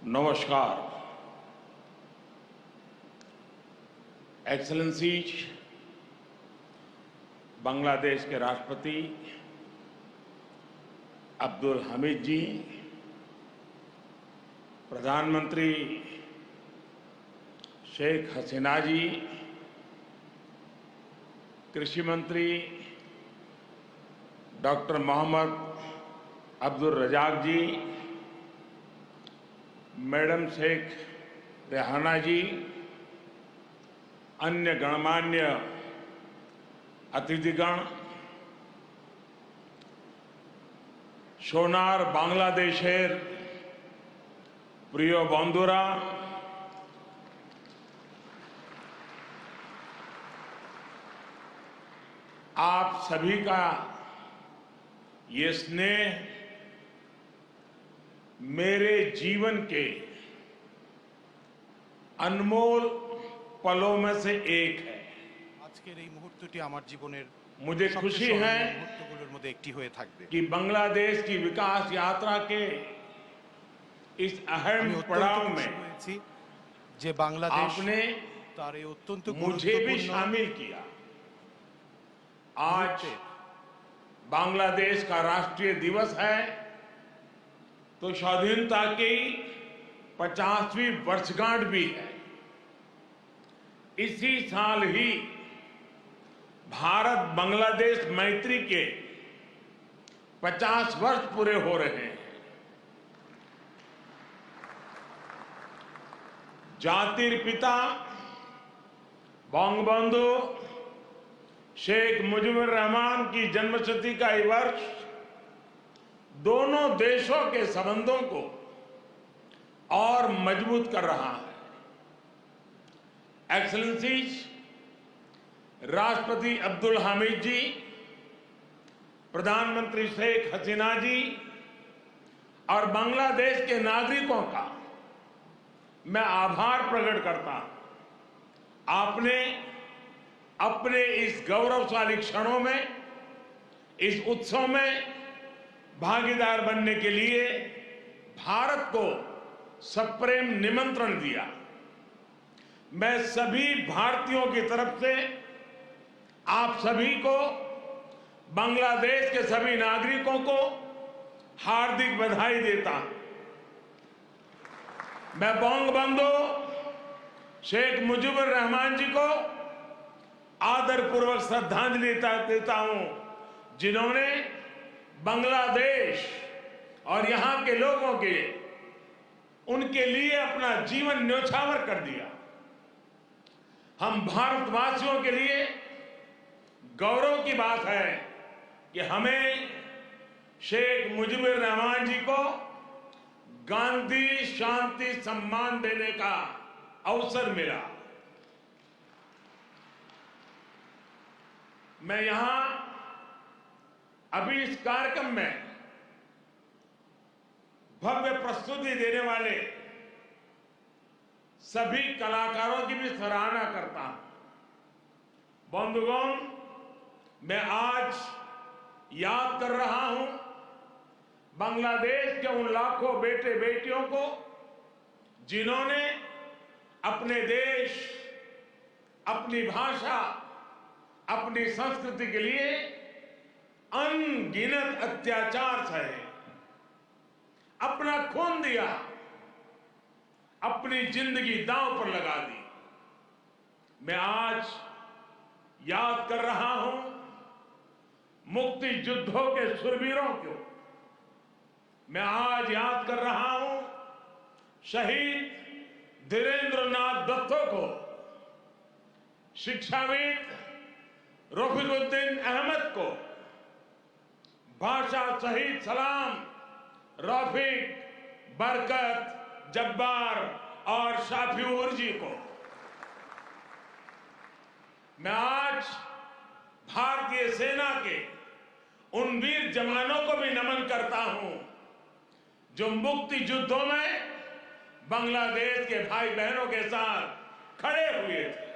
नमस्कार। एक्सेलेंसीज, बांग्लादेश के राष्ट्रपति अब्दुल हमीद जी, प्रधानमंत्री शेख हसीना जी, कृषि मंत्री डॉक्टर मोहम्मद अब्दुल रजाक जी, मैडम शेख रेहाना जी, अन्य गणमान्य अतिथिगण, सोनार बांग्लादेशेर प्रिय बंधुरा, आप सभी का ये स्नेह मेरे जीवन के अनमोल पलों में से एक है। আজকের এই মুহূর্তটি আমার জীবনের मुझे खुशी है মুহূর্তগুলোর মধ্যে একটি হয়ে থাকবে। कि बांग्लादेश की विकास यात्रा के इस अहम আমি অত্যন্ত पड़ाव খুশি में হয়েছি যে বাংলাদেশ आपने তার এই অত্যন্ত मुझे भी গুরুত্বপূর্ণ शामिल किया। आज बांग्लादेश का राष्ट्रीय दिवस है तो स्वाधीनता की 50वीं वर्षगांठ भी है। इसी साल ही भारत बांग्लादेश मैत्री के 50 वर्ष पूरे हो रहे हैं। जातिर पिता बंगबंधु शेख मुजीबुर रहमान की जन्मशती का ये वर्ष दोनों देशों के संबंधों को और मजबूत कर रहा है। एक्सेलेंसीज, राष्ट्रपति अब्दुल हमीद जी, प्रधानमंत्री शेख हसीना जी और बांग्लादेश के नागरिकों का मैं आभार प्रकट करता हूं। आपने अपने इस गौरवशाली क्षणों में, इस उत्सव में भागीदार बनने के लिए भारत को सप्रेम निमंत्रण दिया। मैं सभी भारतीयों की तरफ से आप सभी को, बांग्लादेश के सभी नागरिकों को हार्दिक बधाई देता हूं। मैं बंगबंधु शेख मुजीबुर रहमान जी को आदरपूर्वक श्रद्धांजलि देता हूं, जिन्होंने बांग्लादेश और यहां के लोगों के उनके लिए अपना जीवन न्योछावर कर दिया। हम भारतवासियों के लिए गौरव की बात है कि हमें शेख मुजीबुर रहमान जी को गांधी शांति सम्मान देने का अवसर मिला। मैं यहां अभी इस कार्यक्रम में भव्य प्रस्तुति देने वाले सभी कलाकारों की भी सराहना करता हूं। बंधुगण, मैं आज याद कर रहा हूं बांग्लादेश के उन लाखों बेटे बेटियों को जिन्होंने अपने देश, अपनी भाषा, अपनी संस्कृति के लिए अनगिनत अत्याचार सहे, अपना खून दिया, अपनी जिंदगी दांव पर लगा दी। मैं आज याद कर रहा हूं मुक्ति युद्धों के शूरवीरों को। मैं आज याद कर रहा हूं शहीद धीरेंद्रनाथ दत्तो को, शिक्षाविद रफीकुद्दीन अहमद को, भाषा शहीद सलाम, रफीक, बरकत, जब्बार और शाफिऊर जी को। मैं आज भारतीय सेना के उन वीर जवानों को भी नमन करता हूं जो मुक्ति युद्धों में बांग्लादेश के भाई बहनों के साथ खड़े हुए थे,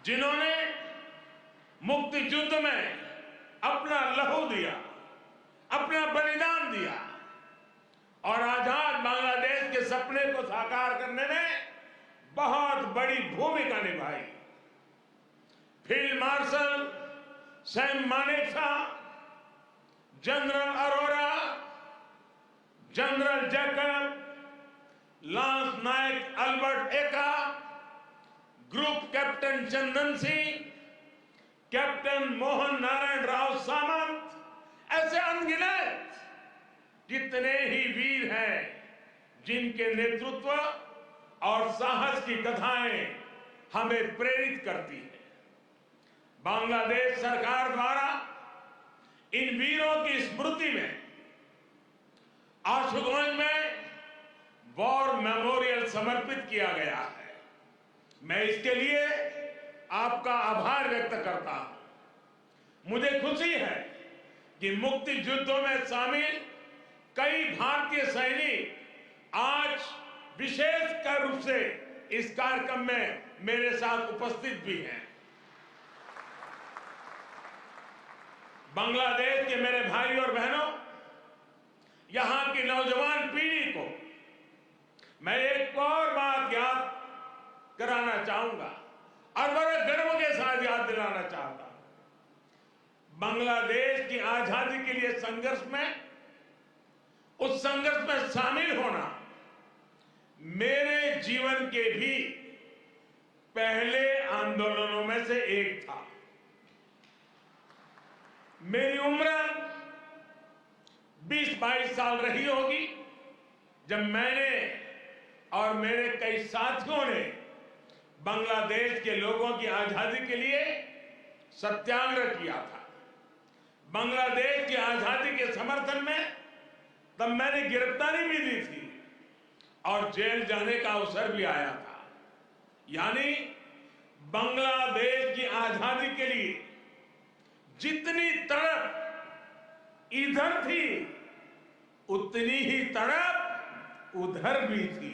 जिन्होंने मुक्ति युद्ध में अपना लहू दिया, अपना बलिदान दिया और आजाद बांग्लादेश के सपने को साकार करने में बहुत बड़ी भूमिका निभाई। Field marshal Sam Manekshaw, general Arora, general Jacob, lance naik Albert Ekka, group captain Chandan Singh, captain Mohan Narayan Rao Samant, ऐसे अनगिनत जितने ही वीर हैं जिनके नेतृत्व और साहस की कथाएं हमें प्रेरित करती हैं। बांग्लादेश सरकार द्वारा इन वीरों की स्मृति में आशुगंज में वॉर मेमोरियल समर्पित किया गया है। मैं इसके लिए आपका आभार व्यक्त करता हूं। मुझे खुशी है कि मुक्ति युद्धों में शामिल कई भारतीय सैनिक आज विशेष रूप से इस कार्यक्रम में मेरे साथ उपस्थित भी हैं। बांग्लादेश के मेरे भाई और बहनों, यहां की नौजवान पीढ़ी को मैं एक और बात याद कराना चाहूंगा और बड़े गर्व के साथ याद दिलाना चाहता हूं। बांग्लादेश की आजादी के लिए संघर्ष में, उस संघर्ष में शामिल होना मेरे जीवन के भी पहले आंदोलनों में से एक था। मेरी उम्र 20-22 साल रही होगी जब मैंने और मेरे कई साथियों ने बांग्लादेश के लोगों की आजादी के लिए सत्याग्रह किया था। बांग्लादेश की आजादी के समर्थन में तब मैंने गिरफ्तारी भी दी थी और जेल जाने का अवसर भी आया था। यानी बांग्लादेश की आजादी के लिए जितनी तड़प इधर थी उतनी ही तड़प उधर भी थी।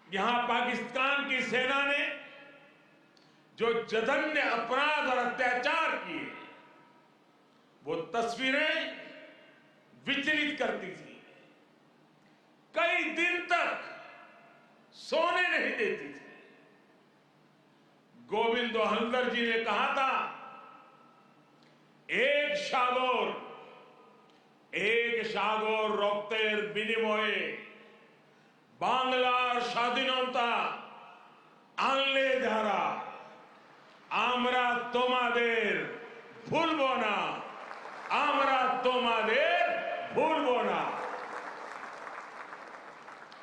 यहां पाकिस्तान की सेना ने जो जघन्य अपराध और अत्याचार किए, वो तस्वीरें विचलित करती थी। कई दिन तक सोने नहीं देती थी। गोविंद हल्दर जी ने कहा था, एक সাগর রক্তের বিনিময়ে বাংলার স্বাধীনতা আনলে যারা, আমরা তোমাদের ভুলবো না, আমরা তোমাদের भूलबो ना।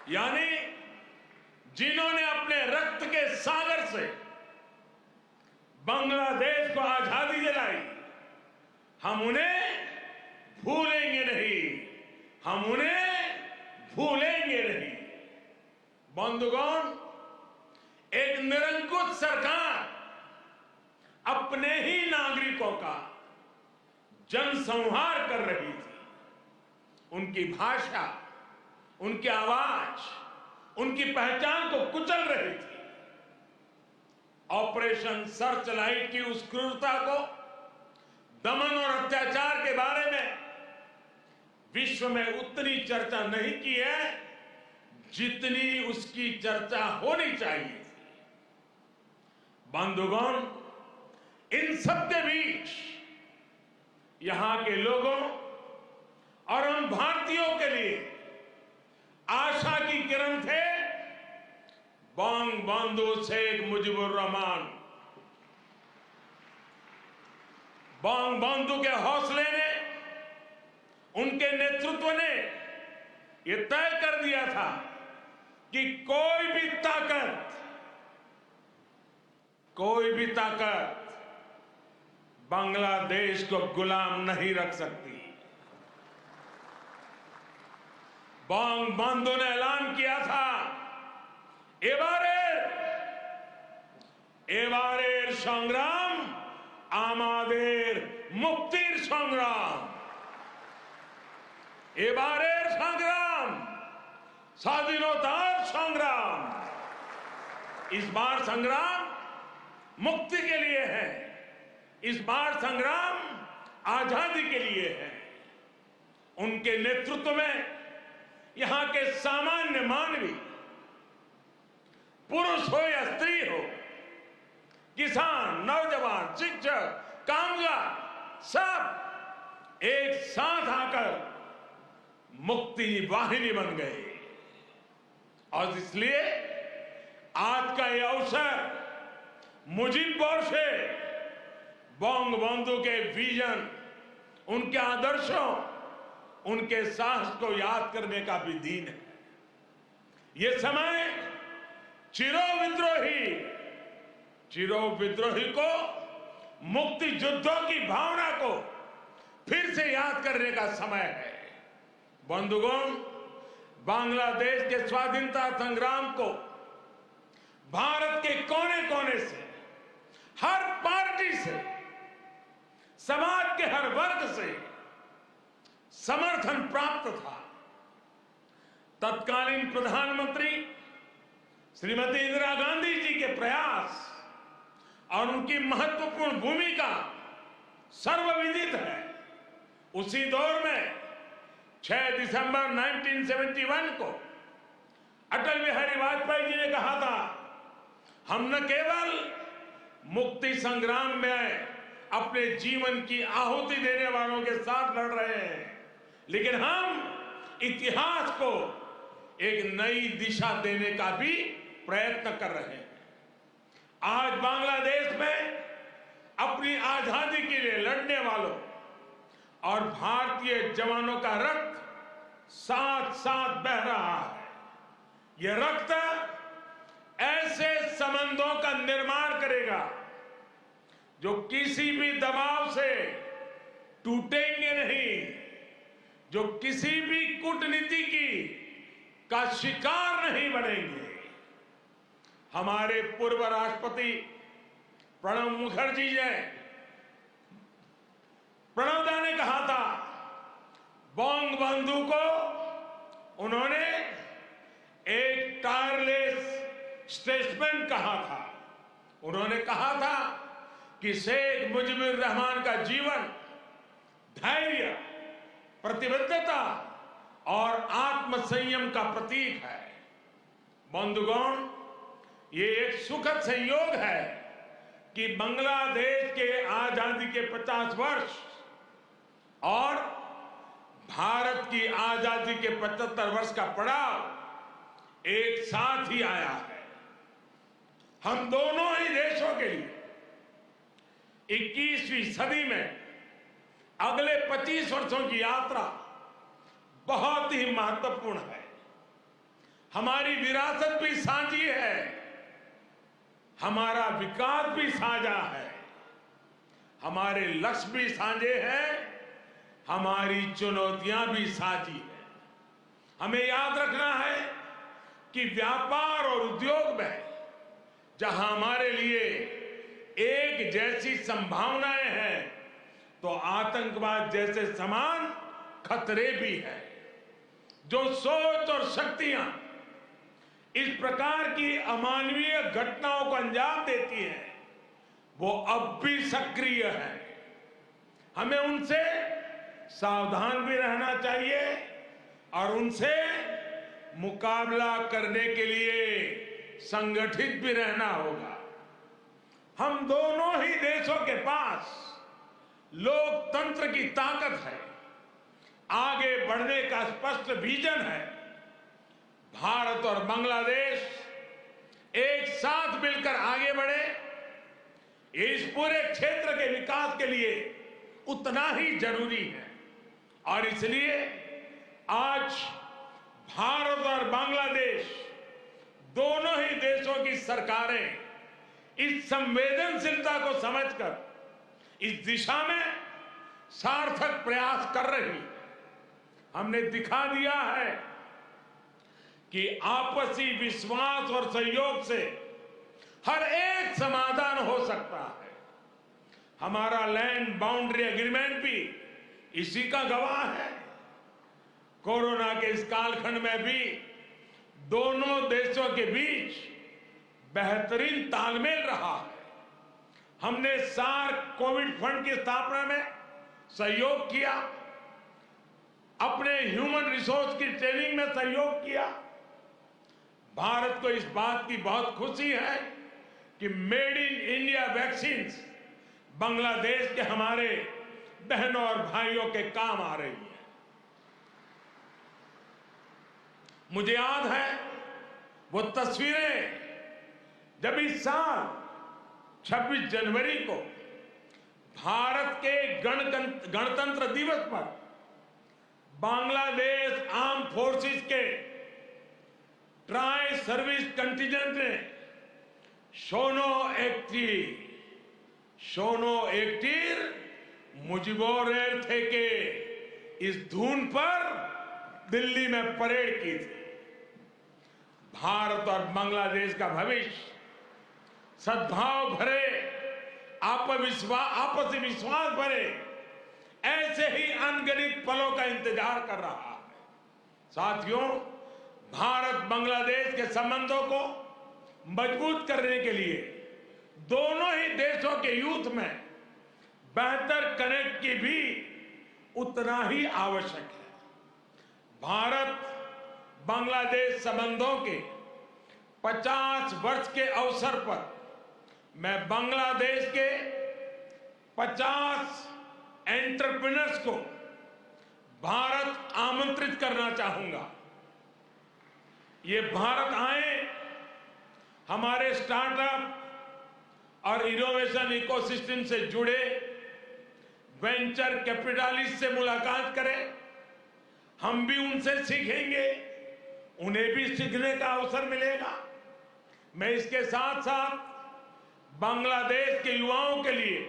यानी जिन्होंने अपने रक्त के सागर से बांग्लादेश को आजादी दिलाई, हम उन्हें भूलेंगे नहीं, हम उन्हें भूलेंगे नहीं। बंधुगण, एक निरंकुश सरकार अपने ही नागरिकों का जनसंहार कर रही थी। उनकी भाषा, उनकी आवाज, उनकी पहचान को कुचल रही थी। ऑपरेशन सर्च लाइट की उस क्रूरता को, दमन और अत्याचार के बारे में विश्व में उतनी चर्चा नहीं की है जितनी उसकी चर्चा होनी चाहिए थी। बंधुगण, इन सबके बीच यहां के लोगों और हम भारतीयों के लिए आशा की किरण थे बंगबंधु शेख मुजीबुर रहमान। बंगबंधु के हौसले ने, उनके नेतृत्व ने यह तय कर दिया था कि कोई भी ताकत बांग्लादेश को गुलाम नहीं रख सकती। बंगबंधु ने ऐलान किया था, एबारेर संग्राम आमादेर मुक्तिर संग्राम। एबारेर संग्राम स्वाधीनतार संग्राम। इस बार संग्राम मुक्ति के लिए है, इस बार संग्राम आजादी के लिए है। उनके नेतृत्व में यहां के सामान्य मानवी, पुरुष हो या स्त्री हो, किसान, नौजवान, शिक्षक, कामगार, सब एक साथ आकर मुक्ति वाहिनी बन गए। और इसलिए आज का यह अवसर मुजीब बोरसे बंगबंधु के विजन, उनके आदर्शों, उनके साहस को याद करने का भी दिन है। ये समय चिरो विद्रोही को, मुक्ति युद्धों की भावना को फिर से याद करने का समय है। बंधुगण, बांग्लादेश के स्वाधीनता संग्राम को भारत के कोने कोने से, हर पार्टी से, समाज के हर वर्ग से समर्थन प्राप्त था। तत्कालीन प्रधानमंत्री श्रीमती इंदिरा गांधी जी के प्रयास और उनकी महत्वपूर्ण भूमिका सर्वविदित है। उसी दौर में 6 दिसंबर 1971 को अटल बिहारी वाजपेयी जी ने कहा था, हम न केवल मुक्ति संग्राम में अपने जीवन की आहुति देने वालों के साथ लड़ रहे हैं, लेकिन हम इतिहास को एक नई दिशा देने का भी प्रयत्न कर रहे हैं। आज बांग्लादेश में अपनी आजादी के लिए लड़ने वालों और भारतीय जवानों का रक्त साथ साथ बह रहा है। यह रक्त ऐसे संबंधों का निर्माण करेगा जो किसी भी दबाव से टूटेंगे नहीं, जो किसी भी कूटनीति का शिकार नहीं बनेंगे। हमारे पूर्व राष्ट्रपति प्रणब मुखर्जी जी, प्रणब दा ने कहा था, बंगबंधु को उन्होंने एक टायरलेस स्टेट्समैन कहा था। उन्होंने कहा था कि शेख मुजीबुर रहमान का जीवन धैर्य, प्रतिबद्धता और आत्मसंयम का प्रतीक है। बंधुगण, ये एक सुखद संयोग है कि बांग्लादेश के आजादी के 50 वर्ष और भारत की आजादी के 75 वर्ष का पड़ाव एक साथ ही आया है। हम दोनों ही देशों के लिए 21वीं सदी में अगले 25 वर्षों की यात्रा बहुत ही महत्वपूर्ण है। हमारी विरासत भी साझी है, हमारा विकास भी साझा है, हमारे लक्ष्य भी साझे हैं, हमारी चुनौतियां भी साझी है। हमें याद रखना है कि व्यापार और उद्योग में जहां हमारे लिए एक जैसी संभावनाएं हैं, तो आतंकवाद जैसे समान खतरे भी हैं। जो सोच और शक्तियां इस प्रकार की अमानवीय घटनाओं को अंजाम देती हैं, वो अब भी सक्रिय है। हमें उनसे सावधान भी रहना चाहिए और उनसे मुकाबला करने के लिए संगठित भी रहना होगा। हम दोनों ही देशों के पास लोकतंत्र की ताकत है, आगे बढ़ने का स्पष्ट विजन है। भारत और बांग्लादेश एक साथ मिलकर आगे बढ़े, इस पूरे क्षेत्र के विकास के लिए उतना ही जरूरी है। और इसलिए आज भारत और बांग्लादेश दोनों ही देशों की सरकारें इस संवेदनशीलता को समझकर इस दिशा में सार्थक प्रयास कर रही है। हमने दिखा दिया है कि आपसी विश्वास और सहयोग से हर एक समाधान हो सकता है। हमारा लैंड बाउंड्री एग्रीमेंट भी इसी का गवाह है। कोरोना के इस कालखंड में भी दोनों देशों के बीच बेहतरीन तालमेल रहा है। हमने सार्क कोविड फंड की स्थापना में सहयोग किया, अपने ह्यूमन रिसोर्स की ट्रेनिंग में सहयोग किया। भारत को इस बात की बहुत खुशी है कि made in India vaccine Bangladesh के हमारे बहनों और भाइयों के काम आ रही है। मुझे याद है वो तस्वीरें जब इस साल 26 जनवरी को भारत के गणतंत्र दिवस पर बांग्लादेश आर्म फोर्सेस के ट्राई सर्विस कंटिजेंट ने शोनो एक्टिर मुजिबोरेर थे के इस धुन पर दिल्ली में परेड की थी। भारत और बांग्लादेश का भविष्य सद्भाव भरे, आपसी विश्वास भरे ऐसे ही अनगिनत पलों का इंतजार कर रहा है। साथियों, भारत बांग्लादेश के संबंधों को मजबूत करने के लिए दोनों ही देशों के यूथ में बेहतर कनेक्ट की भी उतना ही आवश्यक है। भारत बांग्लादेश संबंधों के 50 वर्ष के अवसर पर मैं बांग्लादेश के 50 एंटरप्रेन्योर्स को भारत आमंत्रित करना चाहूंगा। ये भारत आए, हमारे स्टार्टअप और इनोवेशन इकोसिस्टम से जुड़े वेंचर कैपिटलिस्ट से मुलाकात करें। हम भी उनसे सीखेंगे, उन्हें भी सीखने का अवसर मिलेगा। मैं इसके साथ साथ बांग्लादेश के युवाओं के लिए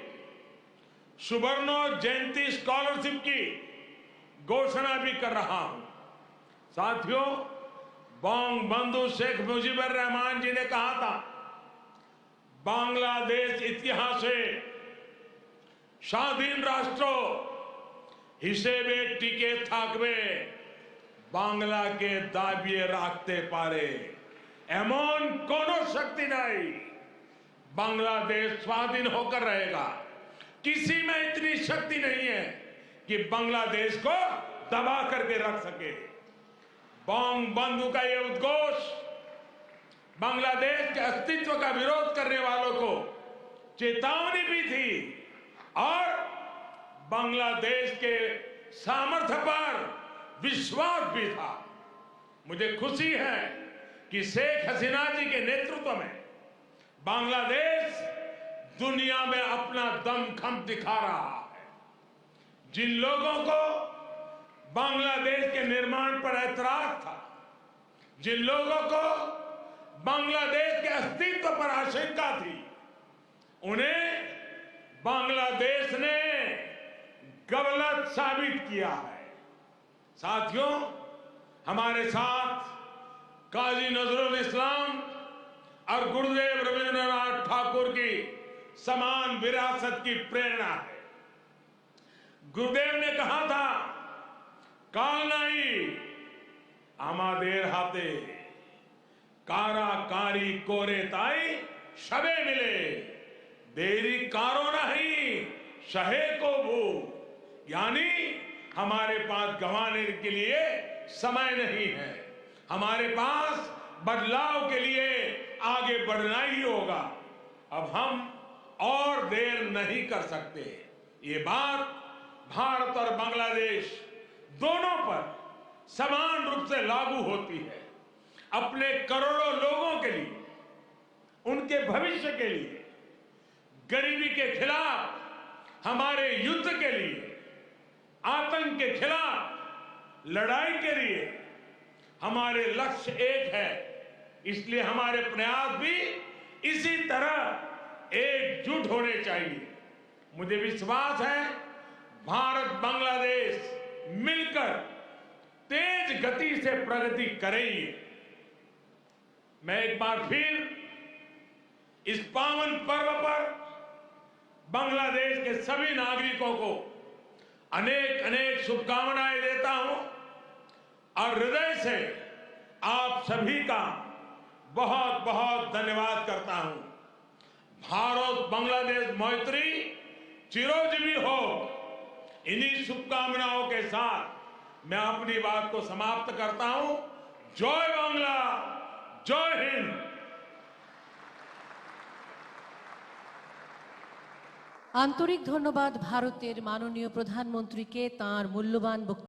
सुवर्णो जयंती स्कॉलरशिप की घोषणा भी कर रहा हूं। साथियों, बंगबंधु शेख मुजीबुर रहमान जी ने कहा था, बांग्लादेश इतिहासे স্বাধীন রাষ্ট্র হিসেবে টিকে থাকবে বাংলাকে দাবিয়ে রাখতে পারে এমন কোন शक्ति नहीं। बांग्लादेश स्वाधीन होकर रहेगा। किसी में इतनी शक्ति नहीं है कि बांग्लादेश को दबा करके रख सके। बंगबंधु का यह उद्घोष बांग्लादेश के अस्तित्व का विरोध करने वालों को चेतावनी भी थी और बांग्लादेश के सामर्थ्य पर विश्वास भी था। मुझे खुशी है कि शेख हसीना जी के नेतृत्व में बांग्लादेश दुनिया में अपना दमखम दिखा रहा है। जिन लोगों को बांग्लादेश के निर्माण पर ऐतराज था, जिन लोगों को बांग्लादेश के अस्तित्व पर आशंका थी, उन्हें बांग्लादेश ने गलत साबित किया है। साथियों, हमारे साथ काजी नजरुल इस्लाम और गुरुदेव रविंद्रनाथ ठाकुर की समान विरासत की प्रेरणा है। गुरुदेव ने कहा था, काल नहीं आमादेर हाथे काराकारी कोरे ताई शबे मिले देरी कारो नहीं शहे को भू। यानी हमारे पास गंवाने के लिए समय नहीं है, हमारे पास बदलाव के लिए आगे बढ़ना ही होगा। अब हम और देर नहीं कर सकते। ये बात भारत और बांग्लादेश दोनों पर समान रूप से लागू होती है। अपने करोड़ों लोगों के लिए, उनके भविष्य के लिए, गरीबी के खिलाफ हमारे युद्ध के लिए, आतंक के खिलाफ लड़ाई के लिए हमारे लक्ष्य एक है। इसलिए हमारे प्रयास भी इसी तरह एकजुट होने चाहिए। मुझे विश्वास है भारत बांग्लादेश मिलकर तेज गति से प्रगति करेंगे। मैं एक बार फिर इस पावन पर्व पर बांग्लादेश के सभी नागरिकों को अनेक अनेक शुभकामनाएं देता हूं और हृदय से आप सभी का बहुत बहुत धन्यवाद करता हूं। भारत बांग्लादेश मैत्री चिरंजीवी हो। इन्हीं शुभकामनाओं के साथ मैं अपनी बात को समाप्त करता हूं। जय बांग्ला, जय हिंद। আন্তরিক ধন্যবাদ ভারতের মাননীয় প্রধানমন্ত্রীকে তাঁর মূল্যবান বক্তব্য